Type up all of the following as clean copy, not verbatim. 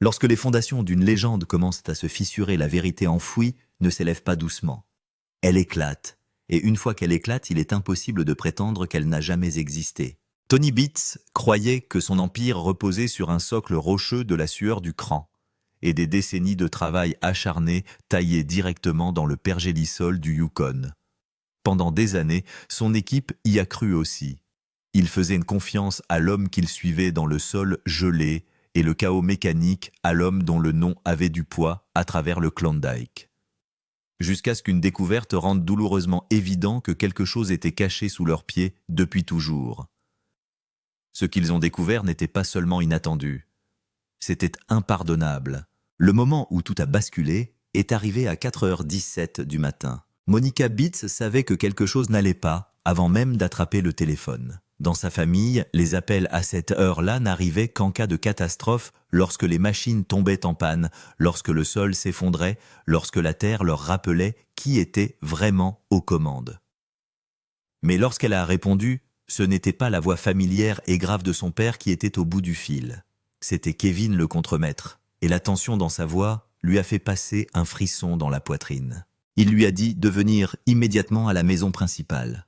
Lorsque les fondations d'une légende commencent à se fissurer, la vérité enfouie ne s'élève pas doucement. Elle éclate, et une fois qu'elle éclate, il est impossible de prétendre qu'elle n'a jamais existé. Tony Beats croyait que son empire reposait sur un socle rocheux de la sueur du cran et des décennies de travail acharné taillé directement dans le pergélisol du Yukon. Pendant des années, son équipe y a cru aussi. Il faisait une confiance à l'homme qu'il suivait dans le sol gelé et le chaos mécanique à l'homme dont le nom avait du poids à travers le Klondike. Jusqu'à ce qu'une découverte rende douloureusement évident que quelque chose était caché sous leurs pieds depuis toujours. Ce qu'ils ont découvert n'était pas seulement inattendu. C'était impardonnable. Le moment où tout a basculé est arrivé à 4h17 du matin. Monica Beats savait que quelque chose n'allait pas avant même d'attraper le téléphone. Dans sa famille, les appels à cette heure-là n'arrivaient qu'en cas de catastrophe, lorsque les machines tombaient en panne, lorsque le sol s'effondrait, lorsque la terre leur rappelait qui était vraiment aux commandes. Mais lorsqu'elle a répondu, ce n'était pas la voix familière et grave de son père qui était au bout du fil. C'était Kevin le contremaître, et la tension dans sa voix lui a fait passer un frisson dans la poitrine. Il lui a dit de venir immédiatement à la maison principale.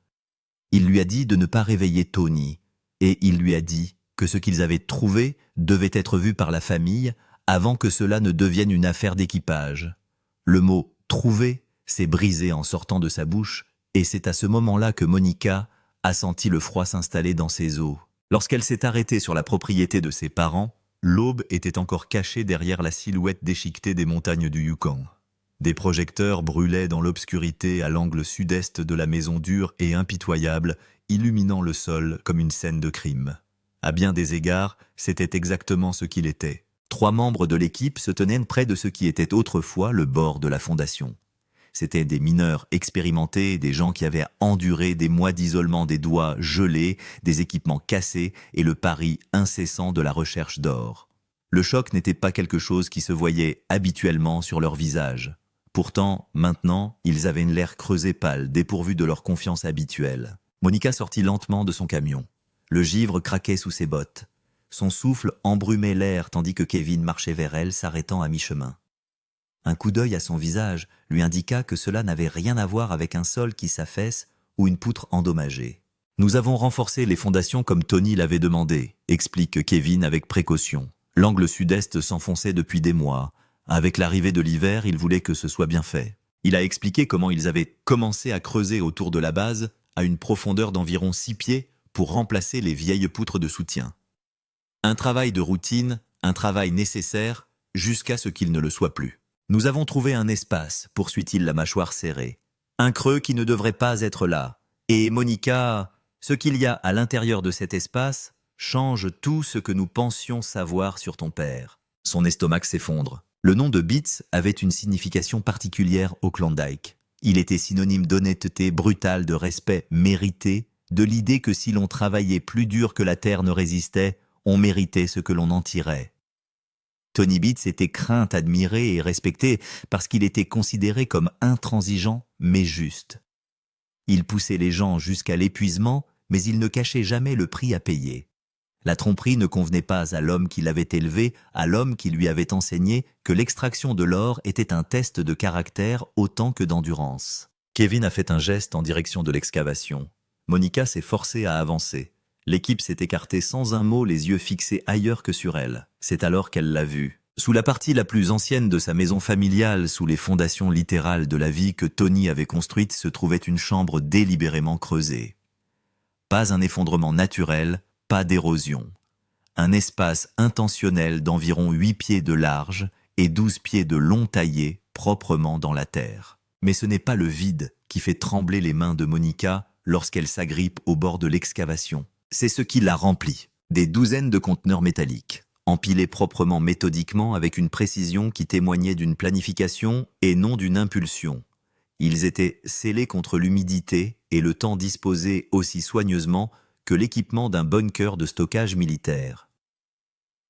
Il lui a dit de ne pas réveiller Tony, et il lui a dit que ce qu'ils avaient trouvé devait être vu par la famille avant que cela ne devienne une affaire d'équipage. Le mot « trouver » s'est brisé en sortant de sa bouche, et c'est à ce moment-là que Monica a senti le froid s'installer dans ses os. Lorsqu'elle s'est arrêtée sur la propriété de ses parents, l'aube était encore cachée derrière la silhouette déchiquetée des montagnes du Yukon. Des projecteurs brûlaient dans l'obscurité à l'angle sud-est de la maison dure et impitoyable, illuminant le sol comme une scène de crime. À bien des égards, c'était exactement ce qu'il était. 3 membres de l'équipe se tenaient près de ce qui était autrefois le bord de la fondation. C'étaient des mineurs expérimentés, des gens qui avaient enduré des mois d'isolement des doigts gelés, des équipements cassés et le pari incessant de la recherche d'or. Le choc n'était pas quelque chose qui se voyait habituellement sur leur visage. Pourtant, maintenant, ils avaient l'air creusé et pâle, dépourvus de leur confiance habituelle. Monica sortit lentement de son camion. Le givre craquait sous ses bottes. Son souffle embrumait l'air tandis que Kevin marchait vers elle, s'arrêtant à mi-chemin. Un coup d'œil à son visage lui indiqua que cela n'avait rien à voir avec un sol qui s'affaisse ou une poutre endommagée. « Nous avons renforcé les fondations comme Tony l'avait demandé », explique Kevin avec précaution. L'angle sud-est s'enfonçait depuis des mois. Avec l'arrivée de l'hiver, il voulait que ce soit bien fait. Il a expliqué comment ils avaient commencé à creuser autour de la base à une profondeur d'environ 6 pieds pour remplacer les vieilles poutres de soutien. Un travail de routine, un travail nécessaire, jusqu'à ce qu'il ne le soit plus. Nous avons trouvé un espace, poursuit-il la mâchoire serrée. Un creux qui ne devrait pas être là. Et Monica, ce qu'il y a à l'intérieur de cet espace change tout ce que nous pensions savoir sur ton père. Son estomac s'effondre. Le nom de Beats avait une signification particulière au Klondike. Il était synonyme d'honnêteté brutale, de respect mérité, de l'idée que si l'on travaillait plus dur que la terre ne résistait, on méritait ce que l'on en tirait. Tony Beats était craint, admiré et respecté parce qu'il était considéré comme intransigeant mais juste. Il poussait les gens jusqu'à l'épuisement, mais il ne cachait jamais le prix à payer. La tromperie ne convenait pas à l'homme qui l'avait élevé, à l'homme qui lui avait enseigné que l'extraction de l'or était un test de caractère autant que d'endurance. Kevin a fait un geste en direction de l'excavation. Monica s'est forcée à avancer. L'équipe s'est écartée sans un mot, les yeux fixés ailleurs que sur elle. C'est alors qu'elle l'a vu. Sous la partie la plus ancienne de sa maison familiale, sous les fondations littérales de la vie que Tony avait construite, se trouvait une chambre délibérément creusée. Pas un effondrement naturel, pas d'érosion. Un espace intentionnel d'environ 8 pieds de large et 12 pieds de long taillé proprement dans la terre. Mais ce n'est pas le vide qui fait trembler les mains de Monica lorsqu'elle s'agrippe au bord de l'excavation. C'est ce qui l'a rempli. Des douzaines de conteneurs métalliques, empilés proprement méthodiquement avec une précision qui témoignait d'une planification et non d'une impulsion. Ils étaient scellés contre l'humidité et le temps disposé aussi soigneusement que l'équipement d'un bunker de stockage militaire.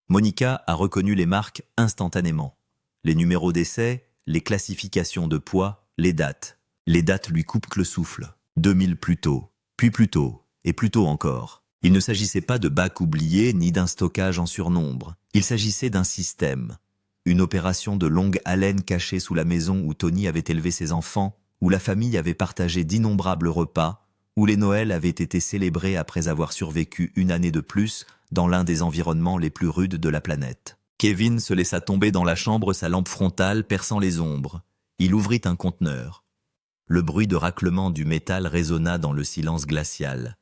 Monica a reconnu les marques instantanément. Les numéros d'essai, les classifications de poids, les dates. Les dates lui coupent le souffle. 2000 plus tôt, puis plus tôt, et plus tôt encore. Il ne s'agissait pas de bacs oubliés ni d'un stockage en surnombre. Il s'agissait d'un système. Une opération de longue haleine cachée sous la maison où Tony avait élevé ses enfants, où la famille avait partagé d'innombrables repas, où les Noëls avaient été célébrés après avoir survécu une année de plus dans l'un des environnements les plus rudes de la planète. Kevin se laissa tomber dans la chambre, sa lampe frontale perçant les ombres. Il ouvrit un conteneur. Le bruit de raclement du métal résonna dans le silence glacial.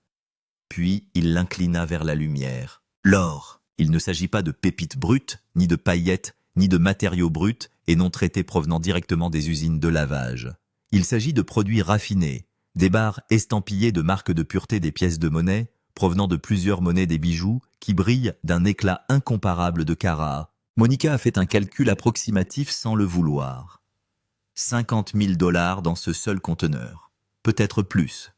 Puis il l'inclina vers la lumière. L'or. Il ne s'agit pas de pépites brutes, ni de paillettes, ni de matériaux bruts et non traités provenant directement des usines de lavage. Il s'agit de produits raffinés, des barres estampillées de marques de pureté des pièces de monnaie, provenant de plusieurs monnaies des bijoux, qui brillent d'un éclat incomparable de carats. Monica a fait un calcul approximatif sans le vouloir. 50 000 $ dans ce seul conteneur. Peut-être plus.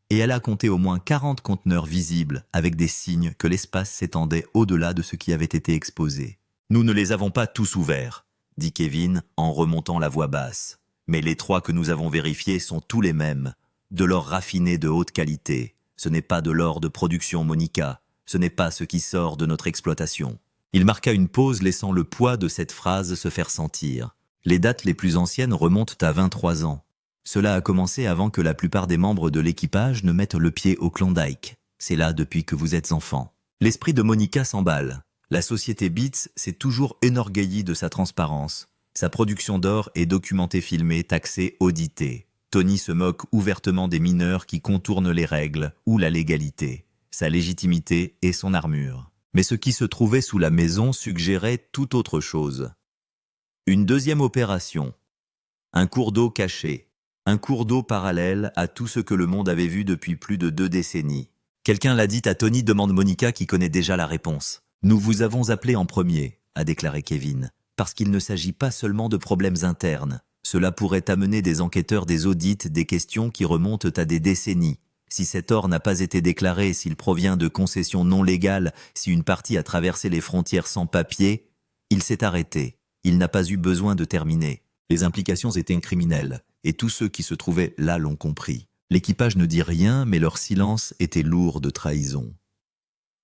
Et elle a compté au moins 40 conteneurs visibles avec des signes que l'espace s'étendait au-delà de ce qui avait été exposé. « Nous ne les avons pas tous ouverts », dit Kevin en remontant la voix basse. « Mais les 3 que nous avons vérifiés sont tous les mêmes. De l'or raffiné de haute qualité. Ce n'est pas de l'or de production Monica. Ce n'est pas ce qui sort de notre exploitation. » Il marqua une pause, laissant le poids de cette phrase se faire sentir. Les dates les plus anciennes remontent à 23 ans. Cela a commencé avant que la plupart des membres de l'équipage ne mettent le pied au Klondike. C'est là depuis que vous êtes enfant. L'esprit de Monica s'emballe. La société Beats s'est toujours enorgueillie de sa transparence. Sa production d'or est documentée, filmée, taxée, auditée. Tony se moque ouvertement des mineurs qui contournent les règles ou la légalité, sa légitimité et son armure. Mais ce qui se trouvait sous la maison suggérait tout autre chose. Une deuxième opération. Un cours d'eau caché. Un cours d'eau parallèle à tout ce que le monde avait vu depuis plus de 2 décennies. Quelqu'un l'a dit à Tony, demande Monica qui connaît déjà la réponse. « Nous vous avons appelé en premier », a déclaré Kevin, « parce qu'il ne s'agit pas seulement de problèmes internes. Cela pourrait amener des enquêteurs, des audits, des questions qui remontent à des décennies. Si cet or n'a pas été déclaré, s'il provient de concessions non légales, si une partie a traversé les frontières sans papier, il s'est arrêté. Il n'a pas eu besoin de terminer. Les implications étaient criminelles, et tous ceux qui se trouvaient là l'ont compris. L'équipage ne dit rien, mais leur silence était lourd de trahison.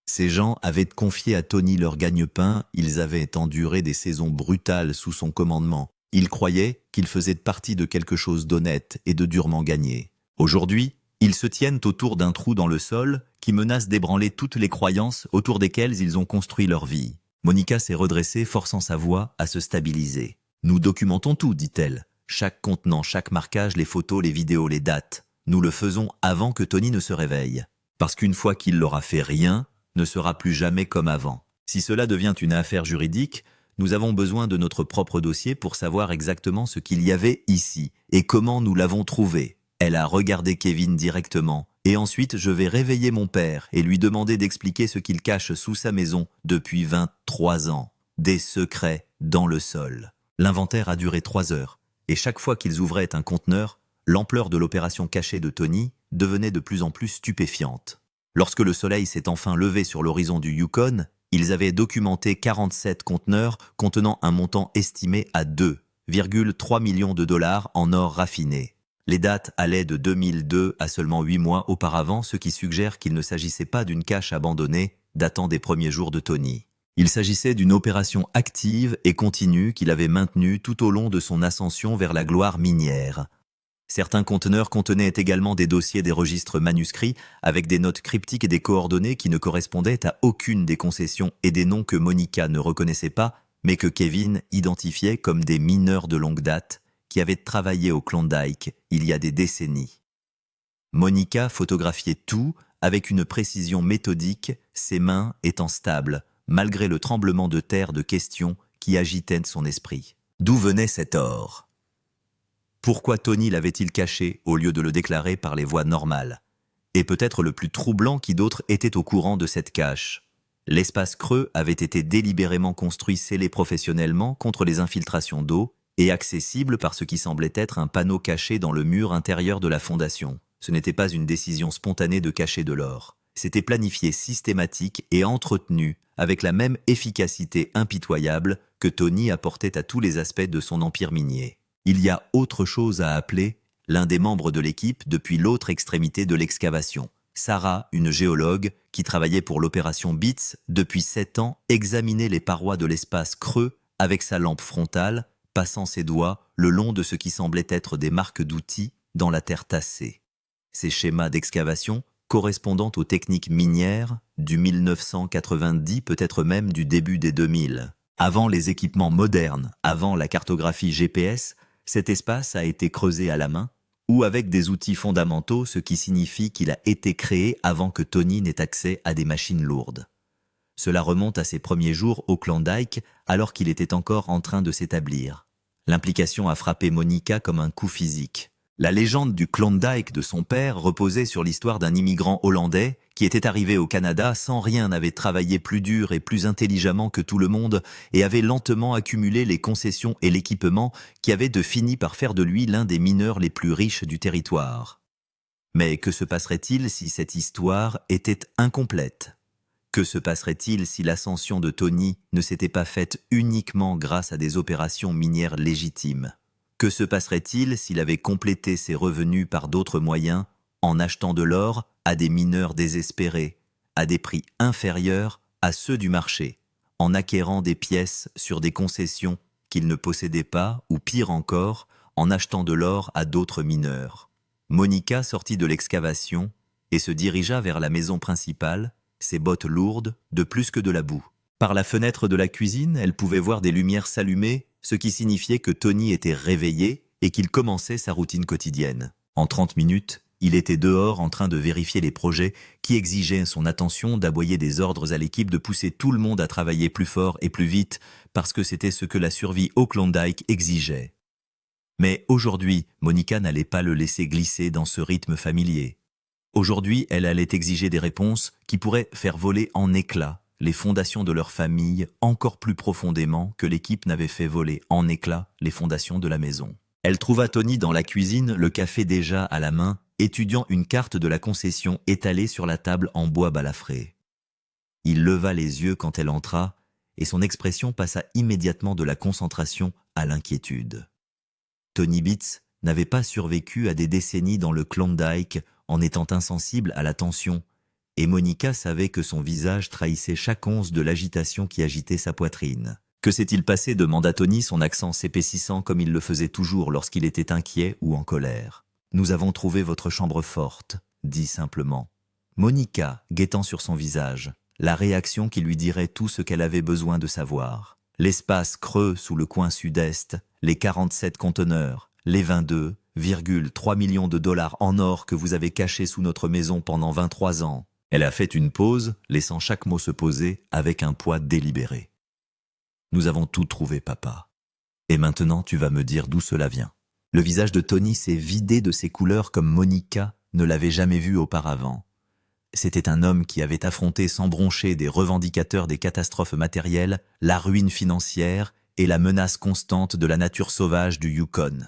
Ces gens avaient confié à Tony leur gagne-pain, ils avaient enduré des saisons brutales sous son commandement. Ils croyaient qu'ils faisaient partie de quelque chose d'honnête et de durement gagné. Aujourd'hui, ils se tiennent autour d'un trou dans le sol qui menace d'ébranler toutes les croyances autour desquelles ils ont construit leur vie. Monica s'est redressée, forçant sa voix à se stabiliser. « Nous documentons tout, dit-elle. Chaque contenant, chaque marquage, les photos, les vidéos, les dates. Nous le faisons avant que Tony ne se réveille. Parce qu'une fois qu'il l'aura fait, rien ne sera plus jamais comme avant. Si cela devient une affaire juridique, nous avons besoin de notre propre dossier pour savoir exactement ce qu'il y avait ici et comment nous l'avons trouvé. » Elle a regardé Kevin directement. « Et ensuite, je vais réveiller mon père et lui demander d'expliquer ce qu'il cache sous sa maison depuis 23 ans. Des secrets dans le sol. » L'inventaire a duré 3 heures. Et chaque fois qu'ils ouvraient un conteneur, l'ampleur de l'opération cachée de Tony devenait de plus en plus stupéfiante. Lorsque le soleil s'est enfin levé sur l'horizon du Yukon, ils avaient documenté 47 conteneurs contenant un montant estimé à 2,3 millions de $ en or raffiné. Les dates allaient de 2002 à seulement 8 mois auparavant, ce qui suggère qu'il ne s'agissait pas d'une cache abandonnée datant des premiers jours de Tony. Il s'agissait d'une opération active et continue qu'il avait maintenue tout au long de son ascension vers la gloire minière. Certains conteneurs contenaient également des dossiers des registres manuscrits avec des notes cryptiques et des coordonnées qui ne correspondaient à aucune des concessions et des noms que Monica ne reconnaissait pas, mais que Kevin identifiait comme des mineurs de longue date qui avaient travaillé au Klondike il y a des décennies. Monica photographiait tout avec une précision méthodique, ses mains étant stables, malgré le tremblement de terre de questions qui agitait son esprit. D'où venait cet or ? Pourquoi Tony l'avait-il caché au lieu de le déclarer par les voies normales ? Et peut-être le plus troublant, qui d'autres étaient au courant de cette cache. L'espace creux avait été délibérément construit, scellé professionnellement contre les infiltrations d'eau et accessible par ce qui semblait être un panneau caché dans le mur intérieur de la fondation. Ce n'était pas une décision spontanée de cacher de l'or. C'était planifié, systématique et entretenu avec la même efficacité impitoyable que Tony apportait à tous les aspects de son empire minier. Il y a autre chose à appeler l'un des membres de l'équipe depuis l'autre extrémité de l'excavation. Sarah, une géologue qui travaillait pour l'opération Beats depuis 7 ans, examinait les parois de l'espace creux avec sa lampe frontale, passant ses doigts le long de ce qui semblait être des marques d'outils dans la terre tassée. Ces schémas d'excavation correspondant aux techniques minières du 1990, peut-être même du début des 2000. Avant les équipements modernes, avant la cartographie GPS, cet espace a été creusé à la main ou avec des outils fondamentaux, ce qui signifie qu'il a été créé avant que Tony n'ait accès à des machines lourdes. Cela remonte à ses premiers jours au Klondike, alors qu'il était encore en train de s'établir. L'implication a frappé Monica comme un coup physique. La légende du Klondike de son père reposait sur l'histoire d'un immigrant hollandais qui était arrivé au Canada sans rien, avait travaillé plus dur et plus intelligemment que tout le monde et avait lentement accumulé les concessions et l'équipement qui avaient fini par faire de lui l'un des mineurs les plus riches du territoire. Mais que se passerait-il si cette histoire était incomplète ? Que se passerait-il si l'ascension de Tony ne s'était pas faite uniquement grâce à des opérations minières légitimes ? Que se passerait-il s'il avait complété ses revenus par d'autres moyens, en achetant de l'or à des mineurs désespérés, à des prix inférieurs à ceux du marché, en acquérant des pièces sur des concessions qu'il ne possédait pas, ou pire encore, en achetant de l'or à d'autres mineurs? Monica sortit de l'excavation et se dirigea vers la maison principale, ses bottes lourdes de plus que de la boue. Par la fenêtre de la cuisine, elle pouvait voir des lumières s'allumer, ce qui signifiait que Tony était réveillé et qu'il commençait sa routine quotidienne. En 30 minutes, il était dehors en train de vérifier les projets qui exigeaient son attention, d'aboyer des ordres à l'équipe, de pousser tout le monde à travailler plus fort et plus vite, parce que c'était ce que la survie au Klondike exigeait. Mais aujourd'hui, Monica n'allait pas le laisser glisser dans ce rythme familier. Aujourd'hui, elle allait exiger des réponses qui pourraient faire voler en éclats les fondations de leur famille encore plus profondément que l'équipe n'avait fait voler en éclats les fondations de la maison. Elle trouva Tony dans la cuisine, le café déjà à la main, étudiant une carte de la concession étalée sur la table en bois balafré. Il leva les yeux quand elle entra, et son expression passa immédiatement de la concentration à l'inquiétude. Tony Bitts n'avait pas survécu à des décennies dans le Klondike en étant insensible à la tension, et Monica savait que son visage trahissait chaque once de l'agitation qui agitait sa poitrine. « Que s'est-il passé ?» demanda Tony, son accent s'épaississant comme il le faisait toujours lorsqu'il était inquiet ou en colère. « Nous avons trouvé votre chambre forte », dit simplement Monica, guettant sur son visage la réaction qui lui dirait tout ce qu'elle avait besoin de savoir. L'espace creux sous le coin sud-est, les 47 conteneurs, les 22,3 millions de dollars en or que vous avez cachés sous notre maison pendant 23 ans. Elle a fait une pause, laissant chaque mot se poser avec un poids délibéré. Nous avons tout trouvé, papa. Et maintenant, tu vas me dire d'où cela vient. Le visage de Tony s'est vidé de ses couleurs comme Monica ne l'avait jamais vu auparavant. C'était un homme qui avait affronté sans broncher des revendicateurs des catastrophes matérielles, la ruine financière et la menace constante de la nature sauvage du Yukon.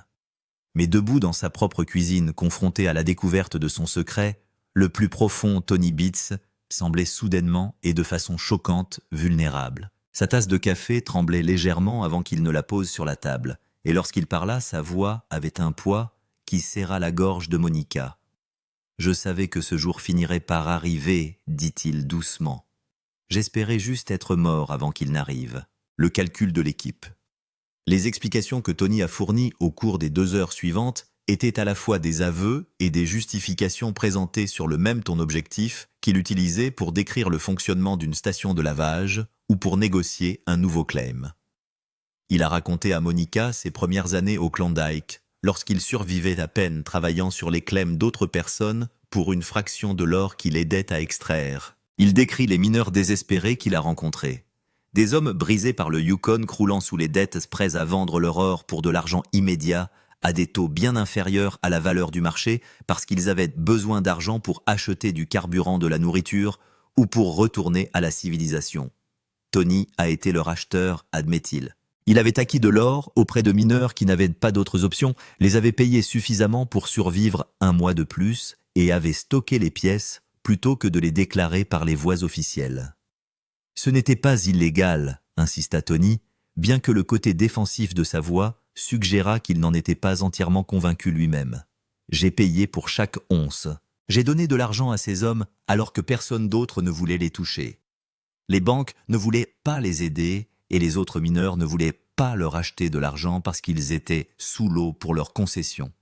Mais debout dans sa propre cuisine, confronté à la découverte de son secret, le plus profond Tony Bitts semblait soudainement et de façon choquante vulnérable. Sa tasse de café tremblait légèrement avant qu'il ne la pose sur la table, et lorsqu'il parla, sa voix avait un poids qui serra la gorge de Monica. « Je savais que ce jour finirait par arriver, dit-il doucement. J'espérais juste être mort avant qu'il n'arrive. » Le calcul de l'équipe. Les explications que Tony a fournies au cours des 2 heures suivantes étaient à la fois des aveux et des justifications présentées sur le même ton objectif qu'il utilisait pour décrire le fonctionnement d'une station de lavage ou pour négocier un nouveau claim. Il a raconté à Monica ses premières années au Klondike, lorsqu'il survivait à peine travaillant sur les claims d'autres personnes pour une fraction de l'or qu'il aidait à extraire. Il décrit les mineurs désespérés qu'il a rencontrés. Des hommes brisés par le Yukon, croulant sous les dettes, prêts à vendre leur or pour de l'argent immédiat, à des taux bien inférieurs à la valeur du marché, parce qu'ils avaient besoin d'argent pour acheter du carburant, de la nourriture, ou pour retourner à la civilisation. Tony a été leur acheteur, admet-il. Il avait acquis de l'or auprès de mineurs qui n'avaient pas d'autres options, les avait payés suffisamment pour survivre 1 mois de plus, et avait stocké les pièces plutôt que de les déclarer par les voies officielles. Ce n'était pas illégal, insista Tony, bien que le côté défensif de sa voix suggéra qu'il n'en était pas entièrement convaincu lui-même. J'ai payé pour chaque once. J'ai donné de l'argent à ces hommes alors que personne d'autre ne voulait les toucher. Les banques ne voulaient pas les aider et les autres mineurs ne voulaient pas leur acheter de l'argent parce qu'ils étaient sous l'eau pour leurs concessions.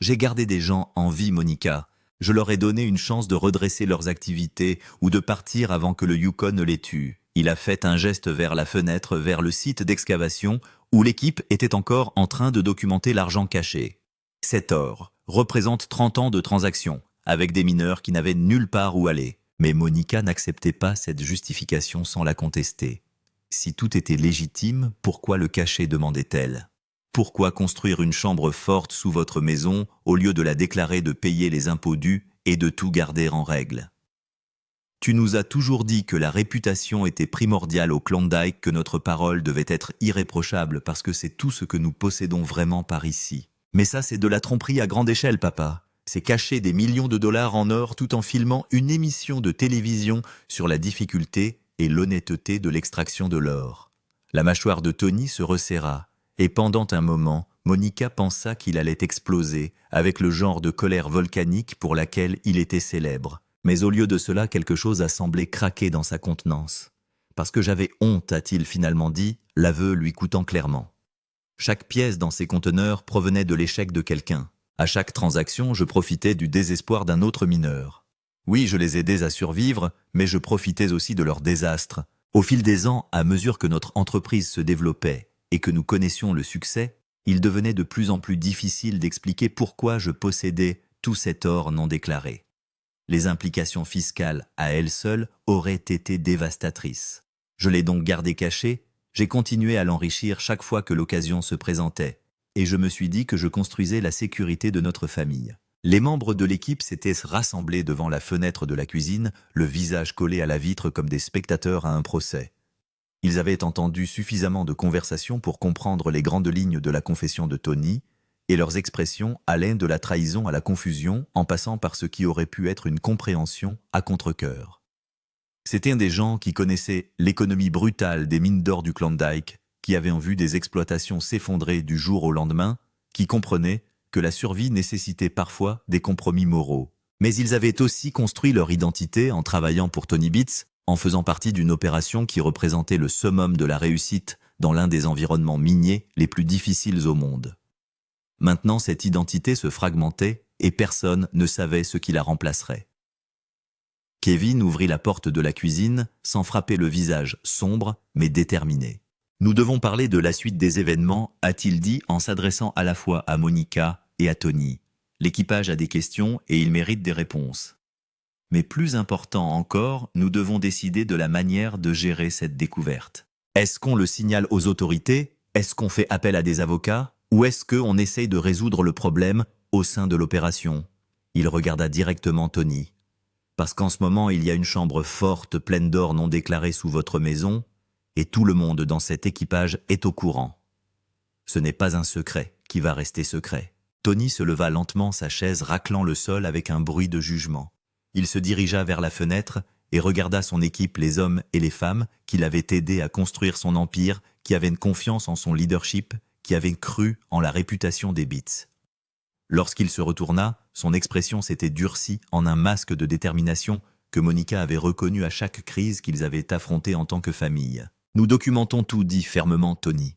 J'ai gardé des gens en vie, Monica. Je leur ai donné une chance de redresser leurs activités ou de partir avant que le Yukon ne les tue. Il a fait un geste vers la fenêtre, vers le site d'excavation où l'équipe était encore en train de documenter l'argent caché. Cet or représente 30 ans de transactions avec des mineurs qui n'avaient nulle part où aller. Mais Monica n'acceptait pas cette justification sans la contester. Si tout était légitime, pourquoi le cacher, demandait-elle. Pourquoi construire une chambre forte sous votre maison au lieu de la déclarer, de payer les impôts dus et de tout garder en règle? Tu nous as toujours dit que la réputation était primordiale au Klondike, que notre parole devait être irréprochable parce que c'est tout ce que nous possédons vraiment par ici. Mais ça, c'est de la tromperie à grande échelle, papa. C'est cacher des millions de dollars en or tout en filmant une émission de télévision sur la difficulté et l'honnêteté de l'extraction de l'or. La mâchoire de Tony se resserra, et pendant un moment, Monica pensa qu'il allait exploser avec le genre de colère volcanique pour laquelle il était célèbre. Mais au lieu de cela, quelque chose a semblé craquer dans sa contenance. Parce que j'avais honte, a-t-il finalement dit, l'aveu lui coûtant clairement. Chaque pièce dans ces conteneurs provenait de l'échec de quelqu'un. À chaque transaction, je profitais du désespoir d'un autre mineur. Oui, je les aidais à survivre, mais je profitais aussi de leur désastre. Au fil des ans, à mesure que notre entreprise se développait et que nous connaissions le succès, il devenait de plus en plus difficile d'expliquer pourquoi je possédais tout cet or non déclaré. Les implications fiscales, à elles seules, auraient été dévastatrices. Je l'ai donc gardé caché, j'ai continué à l'enrichir chaque fois que l'occasion se présentait. Et je me suis dit que je construisais la sécurité de notre famille. Les membres de l'équipe s'étaient rassemblés devant la fenêtre de la cuisine, le visage collé à la vitre comme des spectateurs à un procès. Ils avaient entendu suffisamment de conversations pour comprendre les grandes lignes de la confession de Tony, et leurs expressions allaient de la trahison à la confusion en passant par ce qui aurait pu être une compréhension à contre-cœur. C'étaient des gens qui connaissaient l'économie brutale des mines d'or du Klondike, qui avaient vu des exploitations s'effondrer du jour au lendemain, qui comprenaient que la survie nécessitait parfois des compromis moraux. Mais ils avaient aussi construit leur identité en travaillant pour Tony Beats, en faisant partie d'une opération qui représentait le summum de la réussite dans l'un des environnements miniers les plus difficiles au monde. Maintenant, cette identité se fragmentait et personne ne savait ce qui la remplacerait. Kevin ouvrit la porte de la cuisine sans frapper le visage sombre mais déterminé. « Nous devons parler de la suite des événements », a-t-il dit en s'adressant à la fois à Monica et à Tony. L'équipage a des questions et il mérite des réponses. Mais plus important encore, nous devons décider de la manière de gérer cette découverte. Est-ce qu'on le signale aux autorités? Est-ce qu'on fait appel à des avocats? Ou est-ce qu'on essaye de résoudre le problème au sein de l'opération? Il regarda directement Tony. Parce qu'en ce moment, il y a une chambre forte pleine d'or non déclaré sous votre maison, et tout le monde dans cet équipage est au courant. Ce n'est pas un secret qui va rester secret. Tony se leva lentement, sa chaise raclant le sol avec un bruit de jugement. Il se dirigea vers la fenêtre et regarda son équipe, les hommes et les femmes qui l'avaient aidé à construire son empire, qui avaient une confiance en son leadership, qui avaient cru en la réputation des Beats. Lorsqu'il se retourna, son expression s'était durcie en un masque de détermination que Monica avait reconnu à chaque crise qu'ils avaient affrontée en tant que famille. « Nous documentons tout, dit fermement Tony.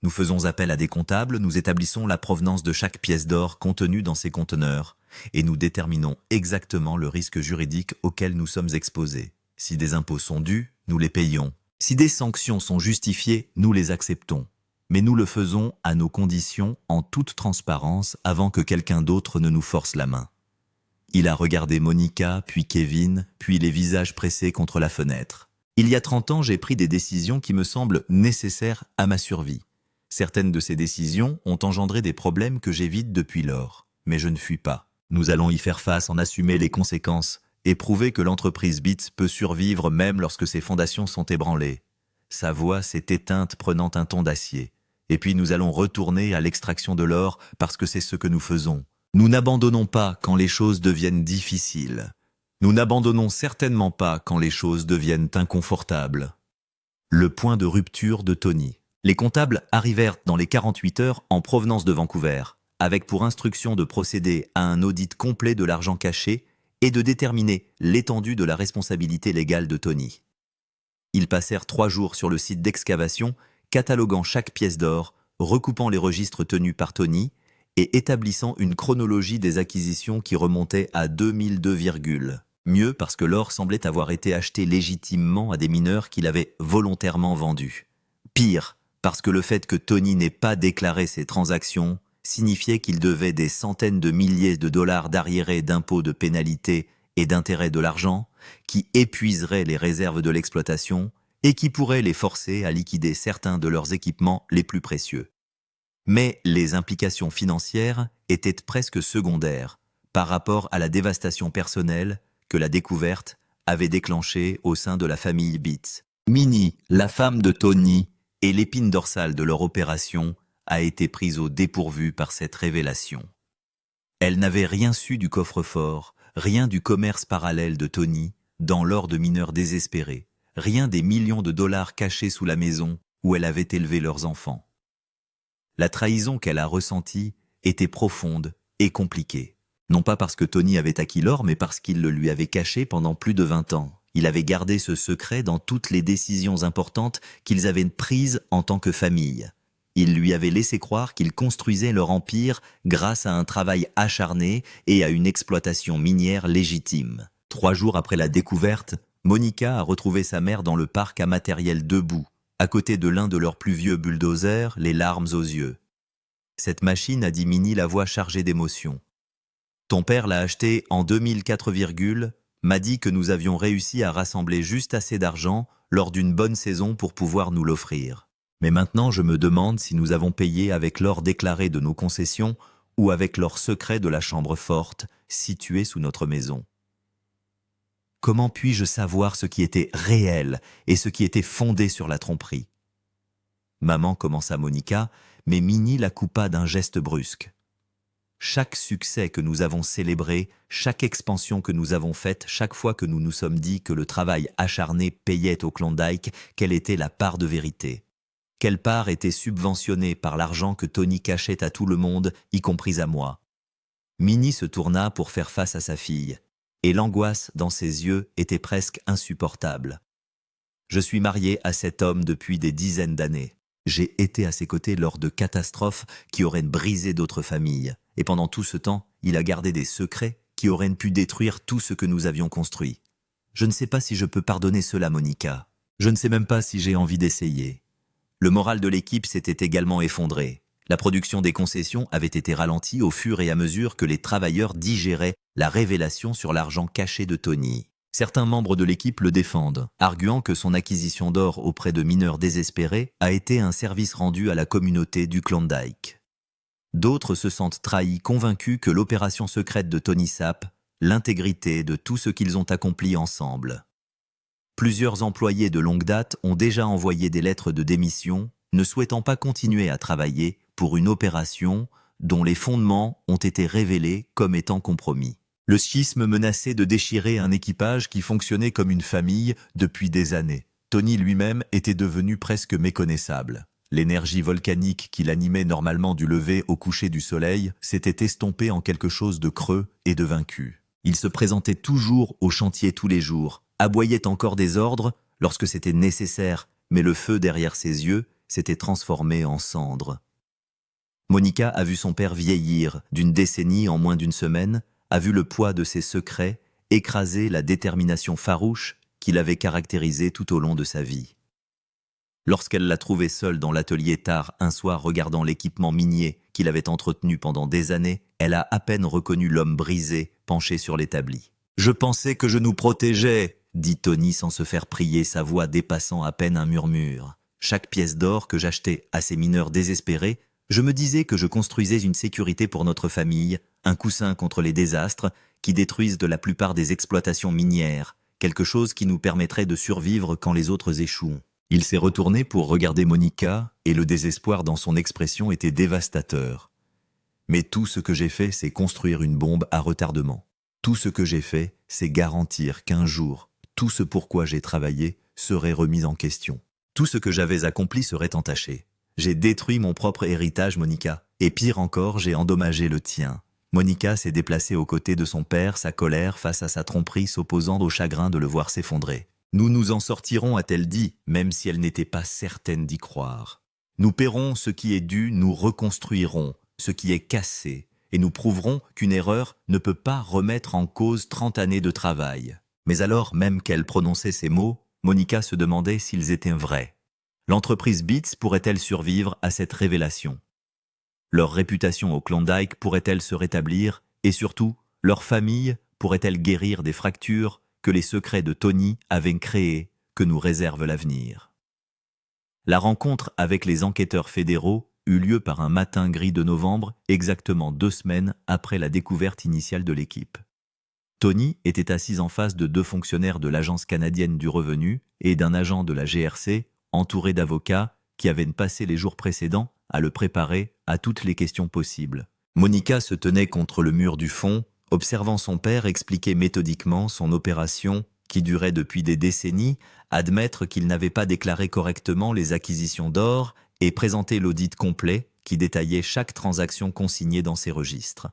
Nous faisons appel à des comptables, nous établissons la provenance de chaque pièce d'or contenue dans ces conteneurs, et nous déterminons exactement le risque juridique auquel nous sommes exposés. Si des impôts sont dus, nous les payons. Si des sanctions sont justifiées, nous les acceptons. Mais nous le faisons à nos conditions, en toute transparence, avant que quelqu'un d'autre ne nous force la main. » Il a regardé Monica, puis Kevin, puis les visages pressés contre la fenêtre. « Il y a 30 ans, j'ai pris des décisions qui me semblent nécessaires à ma survie. Certaines de ces décisions ont engendré des problèmes que j'évite depuis lors. Mais je ne fuis pas. Nous allons y faire face, en assumer les conséquences, et prouver que l'entreprise Beats peut survivre même lorsque ses fondations sont ébranlées. » Sa voix s'est éteinte, prenant un ton d'acier. « Et puis nous allons retourner à l'extraction de l'or parce que c'est ce que nous faisons. Nous n'abandonnons pas quand les choses deviennent difficiles. Nous n'abandonnons certainement pas quand les choses deviennent inconfortables. » Le point de rupture de Tony. Les comptables arrivèrent dans les 48 heures en provenance de Vancouver, avec pour instruction de procéder à un audit complet de l'argent caché et de déterminer l'étendue de la responsabilité légale de Tony. Ils passèrent 3 jours sur le site d'excavation, cataloguant chaque pièce d'or, recoupant les registres tenus par Tony et établissant une chronologie des acquisitions qui remontait à 2002, mieux parce que l'or semblait avoir été acheté légitimement à des mineurs qu'il avait volontairement vendus. Pire, parce que le fait que Tony n'ait pas déclaré ses transactions signifiait qu'il devait des centaines de milliers de dollars d'arriérés d'impôts, de pénalités et d'intérêts de l'argent qui épuiseraient les réserves de l'exploitation et qui pourraient les forcer à liquider certains de leurs équipements les plus précieux. Mais les implications financières étaient presque secondaires par rapport à la dévastation personnelle que la découverte avait déclenchée au sein de la famille Beats. Minnie, la femme de Tony, et l'épine dorsale de leur opération a été prise au dépourvu par cette révélation. Elle n'avait rien su du coffre-fort, rien du commerce parallèle de Tony, dans l'or de mineurs désespérés, rien des millions de dollars cachés sous la maison où elle avait élevé leurs enfants. La trahison qu'elle a ressentie était profonde et compliquée. Non pas parce que Tony avait acquis l'or, mais parce qu'il le lui avait caché pendant plus de 20 ans. Il avait gardé ce secret dans toutes les décisions importantes qu'ils avaient prises en tant que famille. Il lui avait laissé croire qu'ils construisaient leur empire grâce à un travail acharné et à une exploitation minière légitime. 3 jours après la découverte, Monica a retrouvé sa mère dans le parc à matériel debout, à côté de l'un de leurs plus vieux bulldozers, les larmes aux yeux. Cette machine, a dit Minnie, la voix chargée d'émotion. Ton père l'a acheté en 2004, m'a dit que nous avions réussi à rassembler juste assez d'argent lors d'une bonne saison pour pouvoir nous l'offrir. Mais maintenant, je me demande si nous avons payé avec l'or déclaré de nos concessions ou avec l'or secret de la chambre forte située sous notre maison. Comment puis-je savoir ce qui était réel et ce qui était fondé sur la tromperie? Maman, commença Monica, mais Minnie la coupa d'un geste brusque. Chaque succès que nous avons célébré, chaque expansion que nous avons faite, chaque fois que nous nous sommes dit que le travail acharné payait au Klondike, quelle était la part de vérité? Quelle part était subventionnée par l'argent que Tony cachait à tout le monde, y compris à moi? Minnie se tourna pour faire face à sa fille, et l'angoisse dans ses yeux était presque insupportable. Je suis mariée à cet homme depuis des dizaines d'années. J'ai été à ses côtés lors de catastrophes qui auraient brisé d'autres familles. Et pendant tout ce temps, il a gardé des secrets qui auraient pu détruire tout ce que nous avions construit. Je ne sais pas si je peux pardonner cela, Monica. Je ne sais même pas si j'ai envie d'essayer. Le moral de l'équipe s'était également effondré. La production des concessions avait été ralentie au fur et à mesure que les travailleurs digéraient la révélation sur l'argent caché de Tony. Certains membres de l'équipe le défendent, arguant que son acquisition d'or auprès de mineurs désespérés a été un service rendu à la communauté du Klondike. D'autres se sentent trahis, convaincus que l'opération secrète de Tony Sapp, l'intégrité de tout ce qu'ils ont accompli ensemble. Plusieurs employés de longue date ont déjà envoyé des lettres de démission, ne souhaitant pas continuer à travailler pour une opération dont les fondements ont été révélés comme étant compromis. Le schisme menaçait de déchirer un équipage qui fonctionnait comme une famille depuis des années. Tony lui-même était devenu presque méconnaissable. L'énergie volcanique qui l'animait normalement du lever au coucher du soleil s'était estompée en quelque chose de creux et de vaincu. Il se présentait toujours au chantier tous les jours, aboyait encore des ordres lorsque c'était nécessaire, mais le feu derrière ses yeux s'était transformé en cendres. Monica a vu son père vieillir d'une décennie en moins d'une semaine, a vu le poids de ses secrets écraser la détermination farouche qui l'avait caractérisé tout au long de sa vie. Lorsqu'elle l'a trouvé seul dans l'atelier tard un soir regardant l'équipement minier qu'il avait entretenu pendant des années, elle a à peine reconnu l'homme brisé penché sur l'établi. « Je pensais que je nous protégeais », dit Tony sans se faire prier, sa voix dépassant à peine un murmure. « Chaque pièce d'or que j'achetais à ces mineurs désespérés, je me disais que je construisais une sécurité pour notre famille, un coussin contre les désastres qui détruisent de la plupart des exploitations minières, quelque chose qui nous permettrait de survivre quand les autres échouent. » Il s'est retourné pour regarder Monica et le désespoir dans son expression était dévastateur. « Mais tout ce que j'ai fait, c'est construire une bombe à retardement. Tout ce que j'ai fait, c'est garantir qu'un jour, tout ce pourquoi j'ai travaillé serait remis en question. Tout ce que j'avais accompli serait entaché. J'ai détruit mon propre héritage, Monica, et pire encore, j'ai endommagé le tien. » Monica s'est déplacée aux côtés de son père, sa colère face à sa tromperie s'opposant au chagrin de le voir s'effondrer. Nous nous en sortirons, a-t-elle dit, même si elle n'était pas certaine d'y croire. Nous paierons ce qui est dû, nous reconstruirons ce qui est cassé, et nous prouverons qu'une erreur ne peut pas remettre en cause 30 années de travail. Mais alors, même qu'elle prononçait ces mots, Monica se demandait s'ils étaient vrais. L'entreprise Beats pourrait-elle survivre à cette révélation? Leur réputation au Klondike pourrait-elle se rétablir? Et surtout, leur famille pourrait-elle guérir des fractures que les secrets de Tony avaient créées, que nous réserve l'avenir? La rencontre avec les enquêteurs fédéraux eut lieu par un matin gris de novembre, exactement 2 semaines après la découverte initiale de l'équipe. Tony était assis en face de 2 fonctionnaires de l'Agence canadienne du revenu et d'un agent de la GRC, entouré d'avocats qui avaient passé les jours précédents à le préparer à toutes les questions possibles. Monica se tenait contre le mur du fond, observant son père expliquer méthodiquement son opération qui durait depuis des décennies, admettre qu'il n'avait pas déclaré correctement les acquisitions d'or et présenter l'audit complet qui détaillait chaque transaction consignée dans ses registres.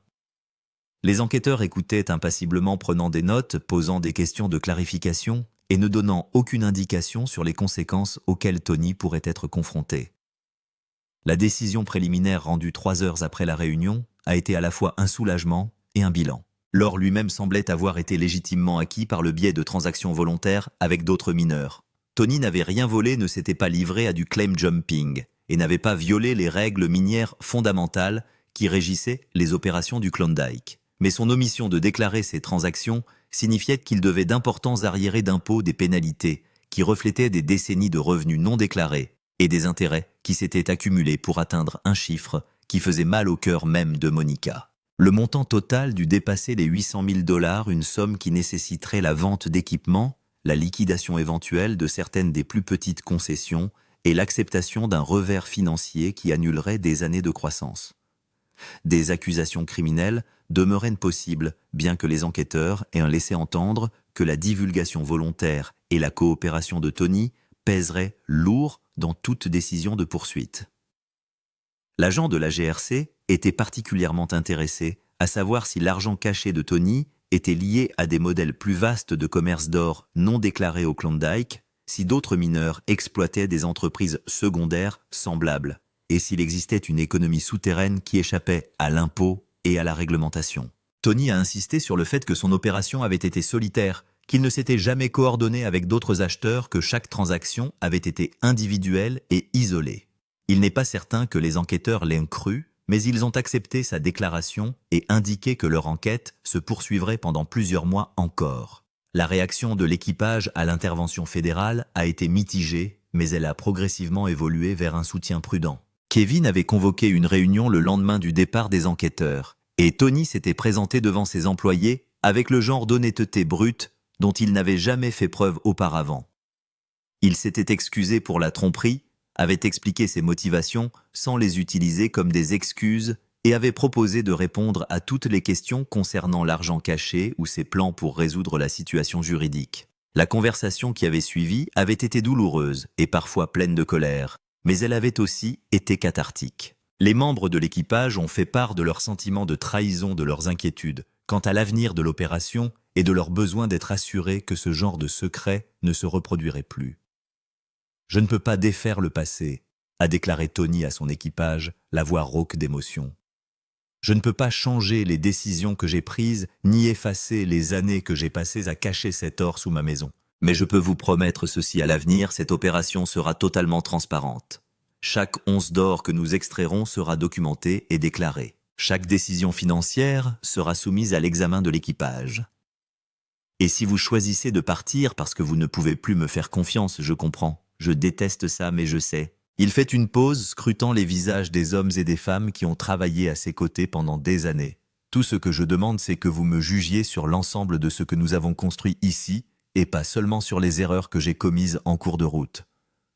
Les enquêteurs écoutaient impassiblement, prenant des notes, posant des questions de clarification et ne donnant aucune indication sur les conséquences auxquelles Tony pourrait être confronté. La décision préliminaire rendue 3 heures après la réunion a été à la fois un soulagement et un bilan. L'or lui-même semblait avoir été légitimement acquis par le biais de transactions volontaires avec d'autres mineurs. Tony n'avait rien volé, ne s'était pas livré à du claim jumping et n'avait pas violé les règles minières fondamentales qui régissaient les opérations du Klondike. Mais son omission de déclarer ces transactions signifiait qu'il devait d'importants arriérés d'impôts, des pénalités qui reflétaient des décennies de revenus non déclarés et des intérêts qui s'étaient accumulés pour atteindre un chiffre qui faisait mal au cœur même de Monica. Le montant total dut dépasser les 800 000 $, une somme qui nécessiterait la vente d'équipements, la liquidation éventuelle de certaines des plus petites concessions et l'acceptation d'un revers financier qui annulerait des années de croissance. Des accusations criminelles demeuraient possibles, bien que les enquêteurs aient laissé entendre que la divulgation volontaire et la coopération de Tony pèseraient lourd dans toute décision de poursuite. L'agent de la GRC était particulièrement intéressé à savoir si l'argent caché de Tony était lié à des modèles plus vastes de commerce d'or non déclarés au Klondike, si d'autres mineurs exploitaient des entreprises secondaires semblables, et s'il existait une économie souterraine qui échappait à l'impôt et à la réglementation. Tony a insisté sur le fait que son opération avait été solitaire, qu'il ne s'était jamais coordonné avec d'autres acheteurs, que chaque transaction avait été individuelle et isolée. Il n'est pas certain que les enquêteurs l'aient cru, mais ils ont accepté sa déclaration et indiqué que leur enquête se poursuivrait pendant plusieurs mois encore. La réaction de l'équipage à l'intervention fédérale a été mitigée, mais elle a progressivement évolué vers un soutien prudent. Kevin avait convoqué une réunion le lendemain du départ des enquêteurs, et Tony s'était présenté devant ses employés avec le genre d'honnêteté brute dont il n'avait jamais fait preuve auparavant. Il s'était excusé pour la tromperie, avait expliqué ses motivations sans les utiliser comme des excuses et avait proposé de répondre à toutes les questions concernant l'argent caché ou ses plans pour résoudre la situation juridique. La conversation qui avait suivi avait été douloureuse et parfois pleine de colère, mais elle avait aussi été cathartique. Les membres de l'équipage ont fait part de leur sentiment de trahison, de leurs inquiétudes quant à l'avenir de l'opération et de leur besoin d'être assurés que ce genre de secret ne se reproduirait plus. « Je ne peux pas défaire le passé », a déclaré Tony à son équipage, la voix rauque d'émotion. « Je ne peux pas changer les décisions que j'ai prises, ni effacer les années que j'ai passées à cacher cet or sous ma maison. Mais je peux vous promettre ceci à l'avenir, cette opération sera totalement transparente. Chaque once d'or que nous extrairons sera documentée et déclarée. Chaque décision financière sera soumise à l'examen de l'équipage. Et si vous choisissez de partir parce que vous ne pouvez plus me faire confiance, je comprends. Je déteste ça, mais je sais. » Il fait une pause, scrutant les visages des hommes et des femmes qui ont travaillé à ses côtés pendant des années. « Tout ce que je demande, c'est que vous me jugiez sur l'ensemble de ce que nous avons construit ici, et pas seulement sur les erreurs que j'ai commises en cours de route. »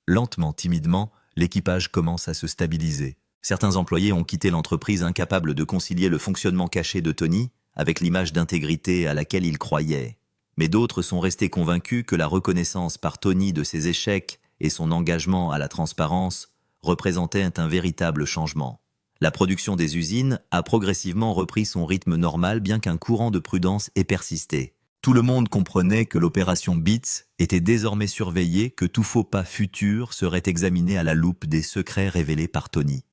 Lentement, timidement, l'équipage commence à se stabiliser. Certains employés ont quitté l'entreprise incapables de concilier le fonctionnement caché de Tony avec l'image d'intégrité à laquelle ils croyaient. Mais d'autres sont restés convaincus que la reconnaissance par Tony de ses échecs et son engagement à la transparence représentaient un véritable changement. La production des usines a progressivement repris son rythme normal, bien qu'un courant de prudence ait persisté. Tout le monde comprenait que l'opération Beats était désormais surveillée, que tout faux pas futur serait examiné à la loupe des secrets révélés par Tony.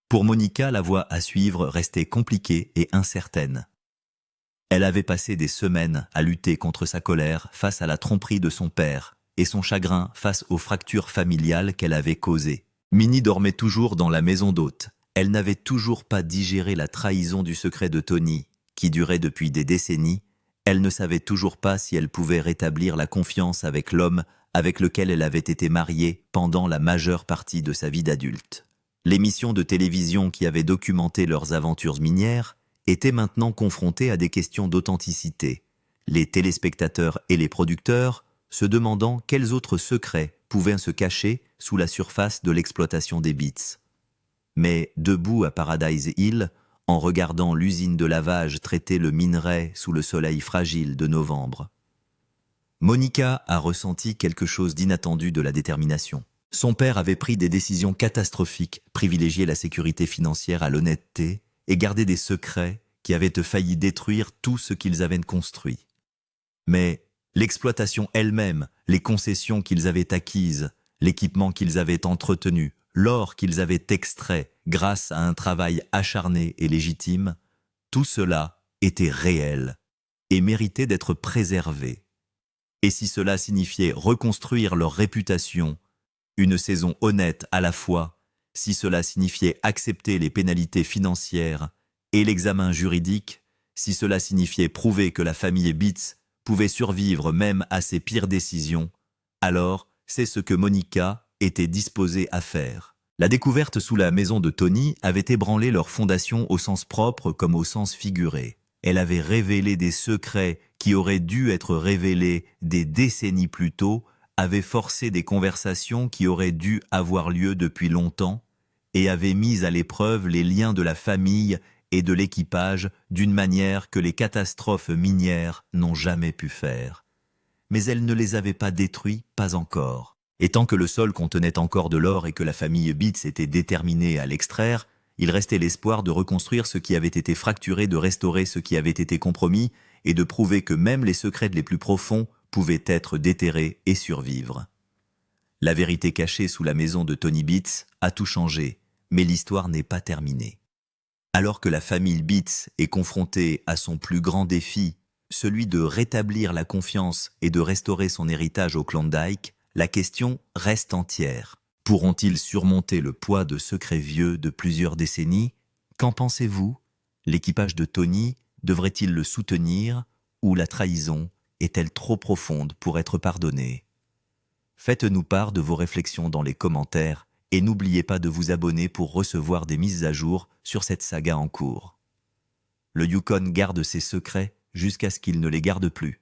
Pour Monica, la voie à suivre restait compliquée et incertaine. Elle avait passé des semaines à lutter contre sa colère face à la tromperie de son père et son chagrin face aux fractures familiales qu'elle avait causées. Minnie dormait toujours dans la maison d'hôte. Elle n'avait toujours pas digéré la trahison du secret de Tony, qui durait depuis des décennies. Elle ne savait toujours pas si elle pouvait rétablir la confiance avec l'homme avec lequel elle avait été mariée pendant la majeure partie de sa vie d'adulte. L'émission de télévision qui avait documenté leurs aventures minières était maintenant confrontée à des questions d'authenticité, les téléspectateurs et les producteurs se demandant quels autres secrets pouvaient se cacher sous la surface de l'exploitation des Beats. Mais debout à Paradise Hill, en regardant l'usine de lavage traiter le minerai sous le soleil fragile de novembre, Monica a ressenti quelque chose d'inattendu de la détermination. Son père avait pris des décisions catastrophiques, privilégié la sécurité financière à l'honnêteté et gardé des secrets qui avaient failli détruire tout ce qu'ils avaient construit. Mais l'exploitation elle-même, les concessions qu'ils avaient acquises, l'équipement qu'ils avaient entretenu, l'or qu'ils avaient extrait grâce à un travail acharné et légitime, tout cela était réel et méritait d'être préservé. Et si cela signifiait reconstruire leur réputation, une saison honnête à la fois, si cela signifiait accepter les pénalités financières et l'examen juridique, si cela signifiait prouver que la famille Beats pouvait survivre même à ses pires décisions, alors c'est ce que Monica était disposée à faire. La découverte sous la maison de Tony avait ébranlé leur fondation au sens propre comme au sens figuré. Elle avait révélé des secrets qui auraient dû être révélés des décennies plus tôt, avait forcé des conversations qui auraient dû avoir lieu depuis longtemps et avait mis à l'épreuve les liens de la famille et de l'équipage d'une manière que les catastrophes minières n'ont jamais pu faire. Mais elle ne les avait pas détruits, pas encore. Et tant que le sol contenait encore de l'or et que la famille Beats était déterminée à l'extraire, il restait l'espoir de reconstruire ce qui avait été fracturé, de restaurer ce qui avait été compromis et de prouver que même les secrets les plus profonds pouvaient être déterrés et survivre. La vérité cachée sous la maison de Tony Beats a tout changé, mais l'histoire n'est pas terminée. Alors que la famille Beats est confrontée à son plus grand défi, celui de rétablir la confiance et de restaurer son héritage au Klondike, la question reste entière. Pourront-ils surmonter le poids de secrets vieux de plusieurs décennies? Qu'en pensez-vous? L'équipage de Tony devrait-il le soutenir ou la trahison est-elle trop profonde pour être pardonnée? Faites-nous part de vos réflexions dans les commentaires et n'oubliez pas de vous abonner pour recevoir des mises à jour sur cette saga en cours. Le Yukon garde ses secrets jusqu'à ce qu'il ne les garde plus.